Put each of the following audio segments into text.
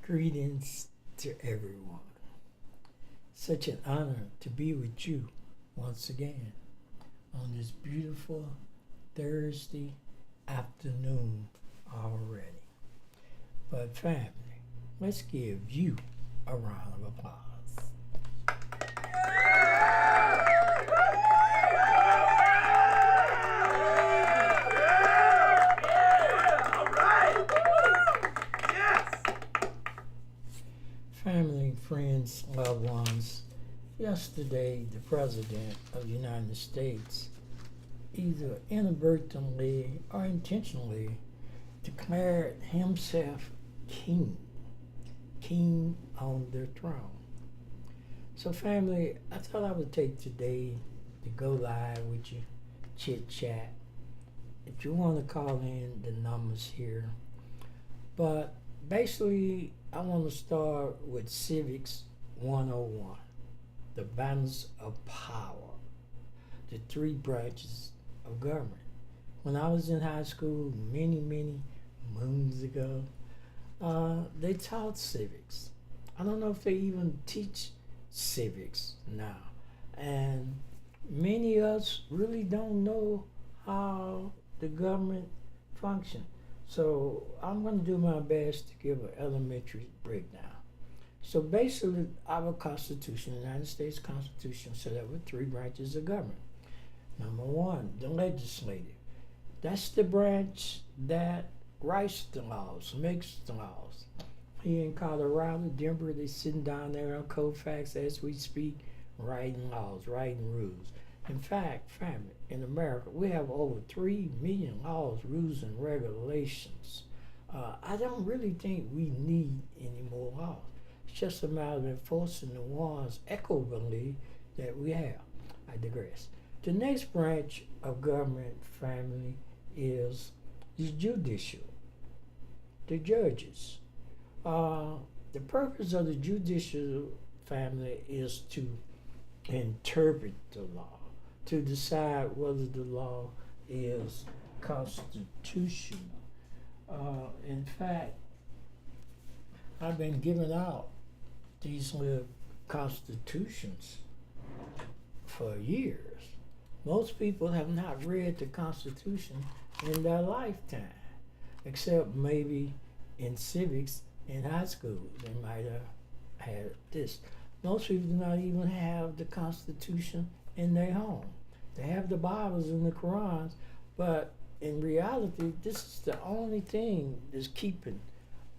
Greetings to everyone. Such an honor to be with you once again on this beautiful Thursday afternoon already. But family, let's give you a round of applause. Family, friends, loved ones, yesterday the President of the United States either inadvertently or intentionally declared himself king on the throne. So family, I thought I would take today to go live with you, chit chat. If you want to call in the numbers here. But basically, I want to start with Civics 101, the balance of power, the three branches of government. When I was in high school many moons ago, they taught civics. I don't know if they even teach civics now. And many of us really don't know how the government functions. So I'm going to do my best to give an elementary breakdown. So basically, our Constitution, the United States Constitution, set up with three branches of government. Number one, the legislative. That's the branch that writes the laws, makes the laws. Here in Colorado, Denver, they're sitting down there on Colfax as we speak, writing laws, writing rules. In fact, family, in America, we have over 3 million laws, rules, and regulations. I don't really think we need any more laws. It's just a matter of enforcing the ones equitably that we have. I digress. The next branch of government, family, is the judicial, the judges. The purpose of the judicial family is to interpret the law, to decide whether the law is constitutional. In fact, I've been giving out these little constitutions for years. Most people have not read the Constitution in their lifetime, except maybe in civics in high school. They might have had this. Most people do not even have the Constitution in their home. They have the Bibles and the Qurans, but in reality, this is the only thing that's keeping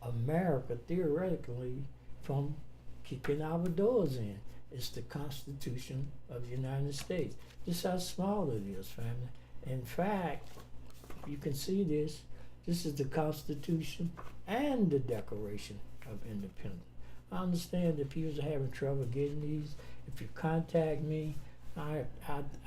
America theoretically from keeping our doors in. It's the Constitution of the United States. This is how small it is, family. In fact, you can see this. This is the Constitution and the Declaration of Independence. I understand that people are having trouble getting these. If you contact me, I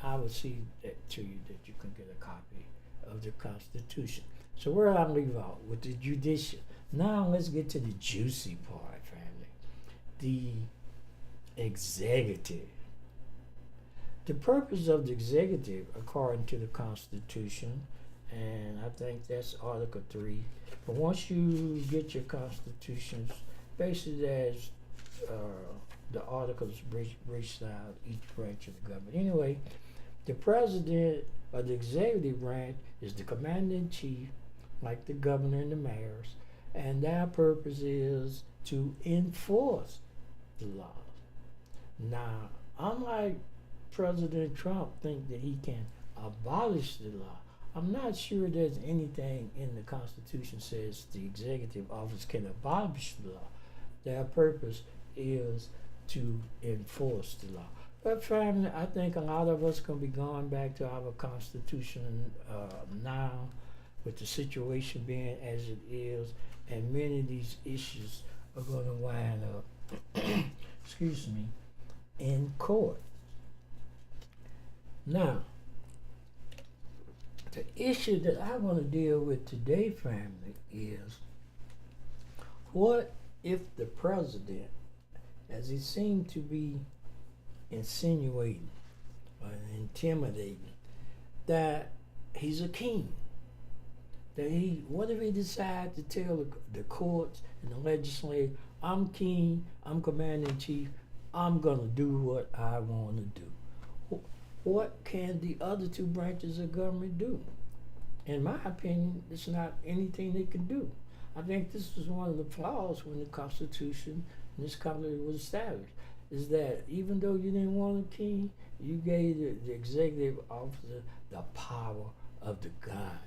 will see that to you that you can get a copy of the Constitution. So where I leave off with the judicial. Now let's get to the juicy part, family. The executive. The purpose of the executive, according to the Constitution, and I think that's Article 3. But once you get your constitutions, basically there's the articles breached out each branch of the government. Anyway, the president of the executive branch is the commander-in-chief, like the governor and the mayors, and their purpose is to enforce the laws. Now, unlike President Trump think that he can abolish the law, I'm not sure there's anything in the Constitution says the executive office can abolish the law. Their purpose is to enforce the law. But family, I think a lot of us can be going back to our Constitution now, with the situation being as it is, and many of these issues are going to wind up, excuse me, in court. Now, the issue that I want to deal with today, family, is what if the president, as he seemed to be insinuating or intimidating, that he's a king, that what if he decides to tell the courts and the legislature, I'm king, I'm commander in chief, I'm going to do what I want to do. What can the other two branches of government do? In my opinion, it's not anything they can do. I think this was one of the flaws when the Constitution and this country was established, is that even though you didn't want a king, you gave the executive officer the power of the gun.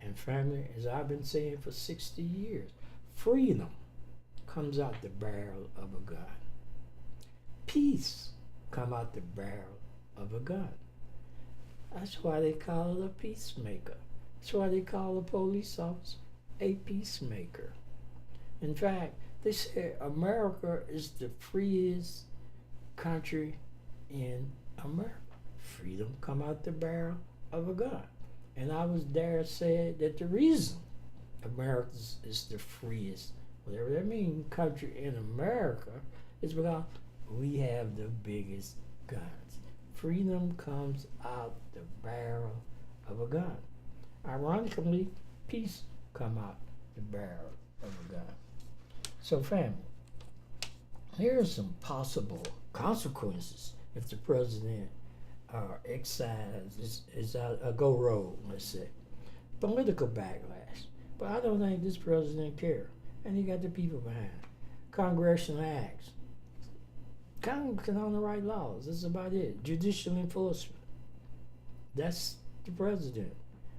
And family, as I've been saying for 60 years, freedom comes out the barrel of a gun. Peace come out the barrel of a gun. That's why they call it a peacemaker. That's why they call a police officer a peacemaker. In fact, they say America is the freest country in America. Freedom come out the barrel of a gun. And I was dare say that the reason America is the freest, whatever that means, country in America, is because we have the biggest guns. Freedom comes out the barrel of a gun. Ironically, peace come out the barrel of a gun. So family, here are some possible consequences if the president exercises a go rogue, let's say. Political backlash. But I don't think this president cares. And he got the people behind. Congressional acts. Congress can only write laws. That's about it. Judicial enforcement. That's the president.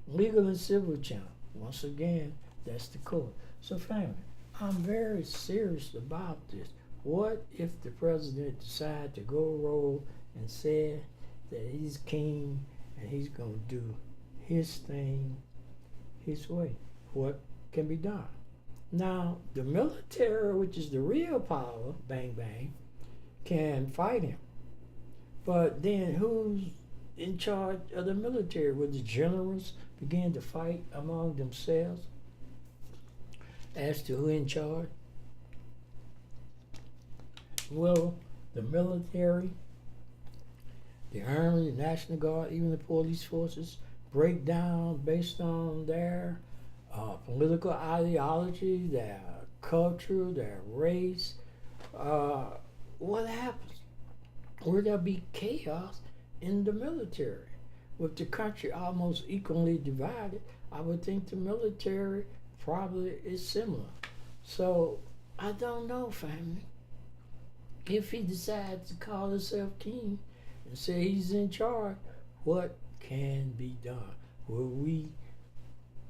Legal and civil channel. Once again, that's the court. So family, I'm very serious about this. What if the president decides to go rogue and say that he's king and he's going to do his thing his way? What can be done? Now, the military, which is the real power, bang bang, can fight him. But then who's in charge of the military? Will the generals begin to fight among themselves as to who in charge? Will the military, the Army, the National Guard, even the police forces break down based on their political ideology, their culture, their race? What happens? Will there be chaos in the military? With the country almost equally divided, I would think the military probably is similar. So I don't know, family. If he decides to call himself king and say he's in charge, what can be done? Will we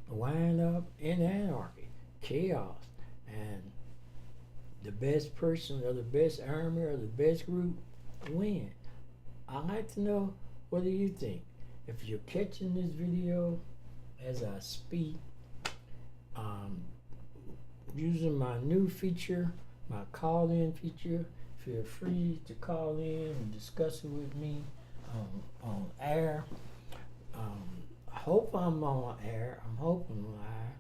wind up in anarchy, chaos, and the best person or the best army or the best group win? I'd like to know, what do you think? If you're catching this video as I speak, using my new feature, my call-in feature, feel free to call in and discuss it with me on air. I hope I'm on air. I'm hoping live.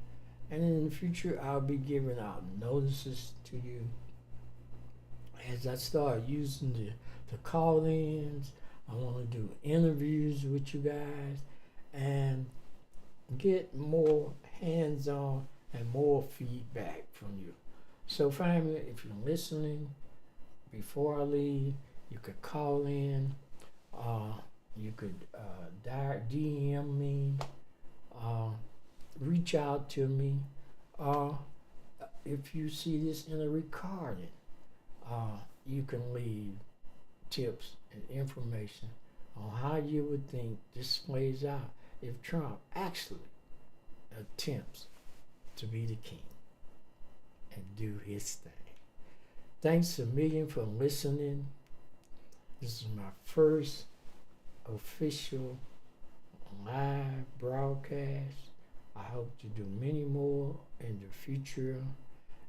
And in the future, I'll be giving out notices to you as I start using the call-ins. I want to do interviews with you guys and get more hands-on and more feedback from you. So family, if you're listening, before I leave, you could call in, you could DM me, reach out to me. If you see this in a recording, you can leave tips and information on how you would think this plays out if Trump actually attempts to be the king and do his thing. Thanks a million for listening. This is my first official live broadcast. I hope to do many more in the future,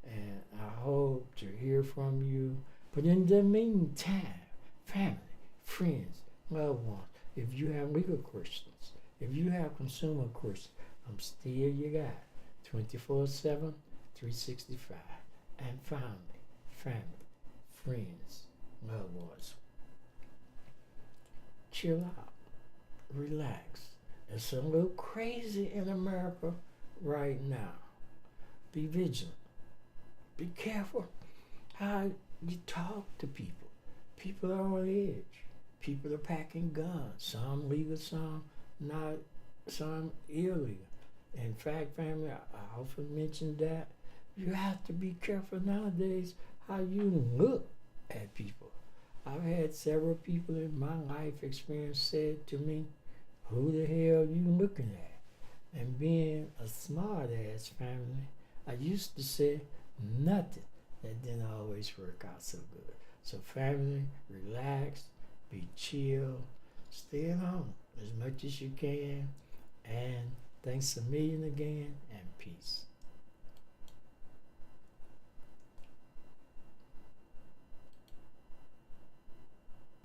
and I hope to hear from you. But in the meantime, family, friends, loved ones, if you have legal questions, if you have consumer questions, I'm still your guy, 24/7, 365. And family, friends, loved ones, chill out, relax. It's a little crazy in America right now. Be vigilant. Be careful. how you talk to people. People are on edge. People are packing guns. Some legal, some not, some illegal. In fact, family, I often mention that you have to be careful nowadays how you look at people. I've had several people in my life experience said to me, "Who the hell you looking at?" And being a smart ass family, I used to say nothing. That didn't always work out so good. So family, relax, be chill, stay at home as much as you can, and thanks a million again, and peace.